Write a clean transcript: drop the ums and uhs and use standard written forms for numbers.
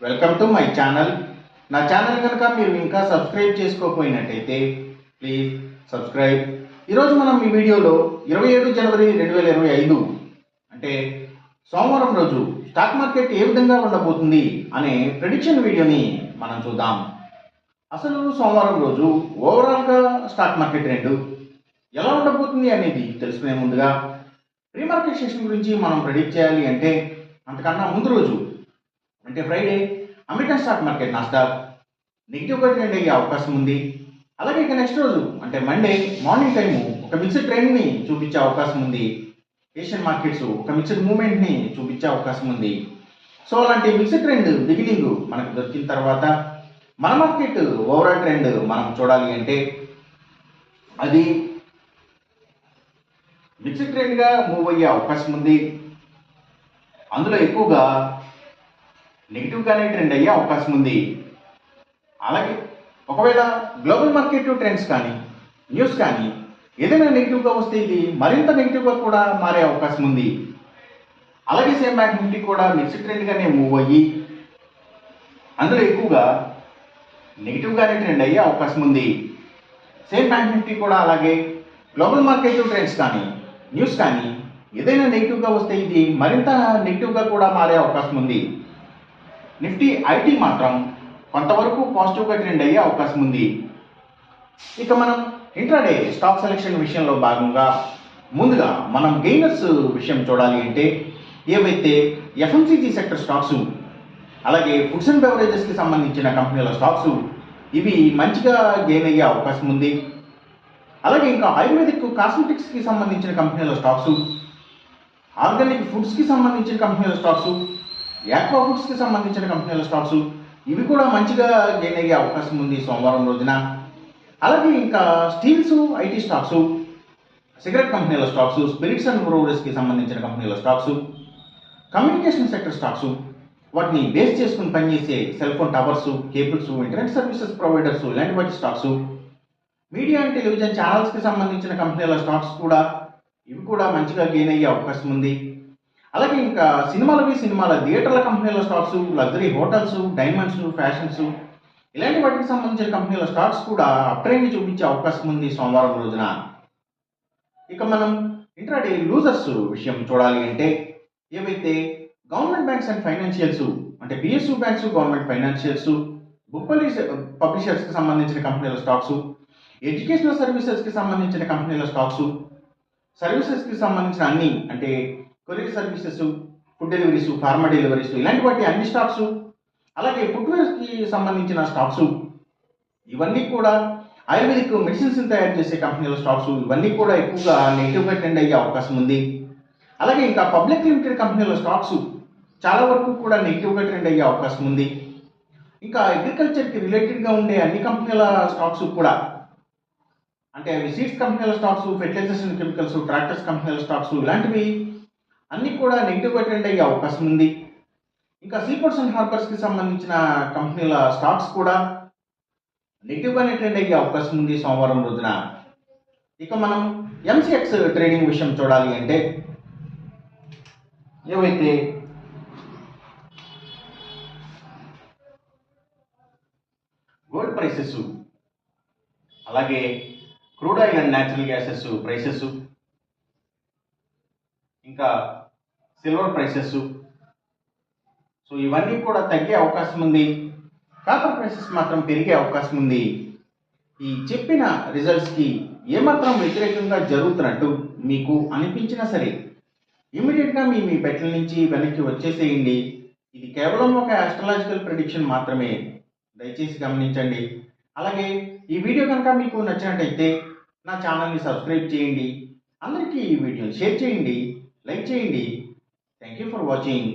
Welcome to my channel. నా channel కనుక మీరు ఇంకా సబ్స్క్రైబ్ చేసుకోకపోయినట్టయితే ప్లీజ్ సబ్స్క్రైబ్. ఈరోజు మనం ఈ వీడియోలో 27 జనవరి 2025 అంటే సోమవారం రోజు స్టాక్ మార్కెట్ ఏ విధంగా ఉండబోతుంది అనే ప్రెడిక్షన్ వీడియోని మనం చూద్దాం. అసలు సోమవారం రోజు ఓవరాల్గా స్టాక్ మార్కెట్ ట్రెండ్ ఎలా ఉండబోతుంది అనేది తెలుసుకునే ముందుగా ప్రీ మార్కెట్ సెషన్ గురించి మనం ప్రెడిక్ట్ చేయాలి అంటే అంతకన్నా ముందు రోజు అంటే Friday American stock market Nasdaq నెగిటివ్గా ట్రెండ్ అయ్యే అవకాశం ఉంది. అలాగే ఇక నెక్స్ట్ రోజు అంటే మండే మార్నింగ్ టైము ఒక మిక్స్డ్ ట్రెండ్ని చూపించే అవకాశం ఉంది. ఏషియన్ మార్కెట్స్ ఒక మిక్స్డ్ మూమెంట్ని చూపించే అవకాశం ఉంది. సో అలాంటి మిక్స్డ్ ట్రెండ్ బిగినింగ్ మనకు దొరికిన తర్వాత మన మార్కెట్ ఓవరాల్ ట్రెండ్ మనం చూడాలి అంటే అది మిక్స్డ్ ట్రెండ్గా మూవ్ అయ్యే అవకాశం ఉంది. అందులో ఎక్కువగా నెగిటివ్గానే ట్రెండ్ అయ్యే అవకాశం ఉంది. అలాగే ఒకవేళ గ్లోబల్ మార్కెట్ ట్రెండ్స్ కానీ న్యూస్ కానీ ఏదైనా నెగిటివ్గా వస్తే ఇది మరింత నెగిటివ్గా కూడా మారే అవకాశం ఉంది. అలాగే సేమ్ బ్యాంక్ నిఫ్టీ కూడా మిక్స్డ్ ట్రెండ్గానే మూవ్ అయ్యి అందులో ఎక్కువగా నెగిటివ్గానే ట్రెండ్ అయ్యే అవకాశం ఉంది. సేమ్ బ్యాంక్ నిఫ్టీ కూడా అలాగే గ్లోబల్ మార్కెట్ ట్రెండ్స్ కానీ న్యూస్ కానీ ఏదైనా నెగిటివ్గా వస్తే ఇది మరింత నెగిటివ్గా కూడా మారే అవకాశం ఉంది. నిఫ్టీ ఐటీ మాత్రం కొంతవరకు పాజిటివ్గా ట్రెండ్ అయ్యే అవకాశం ఉంది. ఇక మనం ఇంట్రాడే స్టాక్ సెలెక్షన్ విషయంలో భాగంగా ముందుగా మనం గెయినర్స్ విషయం చూడాలి అంటే ఏవైతే ఎఫ్ఎంసీజీ సెక్టర్ స్టాక్స్ అలాగే ఫుడ్స్ అండ్ బెవరేజెస్కి సంబంధించిన కంపెనీల స్టాక్స్ ఇవి మంచిగా గెయిన్ అయ్యే అవకాశం ఉంది. అలాగే ఇంకా ఆయుర్వేదిక్ కాస్మెటిక్స్కి సంబంధించిన కంపెనీల స్టాక్స్, ఆర్గానిక్ ఫుడ్స్కి సంబంధించిన కంపెనీల స్టాక్స్, యాక్వా ఫుడ్స్కి సంబంధించిన కంపెనీల స్టాక్స్ ఇవి కూడా మంచిగా గెయిన్ అయ్యే అవకాశం ఉంది సోమవారం రోజున. అలాగే ఇంకా స్టీల్స్, ఐటీ స్టాక్స్, సిగరెట్ కంపెనీల స్టాక్స్, స్పిరిట్స్ అండ్ బ్రూవరీస్కి సంబంధించిన కంపెనీల స్టాక్స్, కమ్యూనికేషన్ సెక్టర్ స్టాక్స్ వాటిని బేస్ చేసుకుని పనిచేసే cell phone towers, cables, internet services providers ఇలాంటి వాటి స్టాక్స్, మీడియా అండ్ టెలివిజన్ ఛానల్స్కి సంబంధించిన కంపెనీల స్టాక్స్ కూడా ఇవి కూడా మంచిగా గెయిన్ అయ్యే అవకాశం ఉంది. అలాగే ఇంకా సినిమాల థియేటర్ల కంపెనీల stocks, luxury hotels, diamonds, fashions ఇలాంటి వాటికి సంబంధించిన కంపెనీల స్టాక్స్ కూడా అప్ ట్రెండ్ని చూపించే అవకాశం ఉంది సోమవారం రోజున. ఇక మనం ఇంట్రాడే లూజర్స్ విషయం చూడాలి అంటే ఏవైతే గవర్నమెంట్ బ్యాంక్స్ అండ్ ఫైనాన్షియల్స్ అంటే PSU banks, government financials, book పబ్లిషర్స్కి సంబంధించిన కంపెనీల స్టాక్స్, ఎడ్యుకేషనల్ సర్వీసెస్కి సంబంధించిన కంపెనీల స్టాక్స్, సర్వీసెస్కి సంబంధించిన అన్ని అంటే courier services, food deliveries, pharma deliveries ఇలాంటి వాటి అన్ని స్టాక్స్, అలాగే ఫుట్వేర్స్కి సంబంధించిన స్టాక్స్ ఇవన్నీ కూడా ఆయుర్వేదిక్ మెడిసిన్స్ తయారు చేసే కంపెనీల స్టాక్స్ ఇవన్నీ కూడా ఎక్కువగా నెగిటివ్గా ట్రెండ్ అయ్యే అవకాశం ఉంది. అలాగే ఇంకా పబ్లిక్ లిమిటెడ్ కంపెనీల స్టాక్స్ చాలా వరకు కూడా నెగిటివ్గా ట్రెండ్ అయ్యే అవకాశం ఉంది. ఇంకా అగ్రికల్చర్కి రిలేటెడ్గా ఉండే అన్ని కంపెనీల స్టాక్స్ కూడా అంటే అవి సీడ్స్ కంపెనీల stocks, fertilizers and chemicals, tractors కంపెనీల స్టాక్స్ ఇలాంటివి అన్నీ కూడా నెగిటివ్గా ట్రెండ్ అయ్యే అవకాశం ఉంది. ఇంకా సీపోర్ట్స్ అండ్ హార్బర్స్కి సంబంధించిన కంపెనీల స్టాక్స్ కూడా నెగిటివ్గానే ట్రెండ్ అయ్యే అవకాశం ఉంది సోమవారం రోజున. ఇక మనం ఎంసీఎక్స్ ట్రేడింగ్ విషయం చూడాలి అంటే ఏవైతే గోల్డ్ ప్రైసెస్ అలాగే crude oil and natural gases prices, ఇంకా సిల్వర్ ప్రైసెస్ సో ఇవన్నీ కూడా తగ్గే అవకాశం ఉంది. కాపర్ ప్రైసెస్ మాత్రం పెరిగే అవకాశం ఉంది. ఈ చెప్పిన రిజల్ట్స్కి ఏమాత్రం వ్యతిరేకంగా జరుగుతున్నట్టు మీకు అనిపించినా సరే ఇమీడియట్గా మీ బెట్ల నుంచి వెనక్కి వచ్చేసేయండి. ఇది కేవలం ఒక ఆస్ట్రాలజికల్ ప్రెడిక్షన్ మాత్రమే, దయచేసి గమనించండి. అలాగే ఈ వీడియో కనుక మీకు నచ్చినట్టయితే నా ఛానల్ని సబ్స్క్రైబ్ చేయండి, అందరికీ ఈ వీడియోని షేర్ చేయండి, లైక్ చేయండి. Thank you for watching.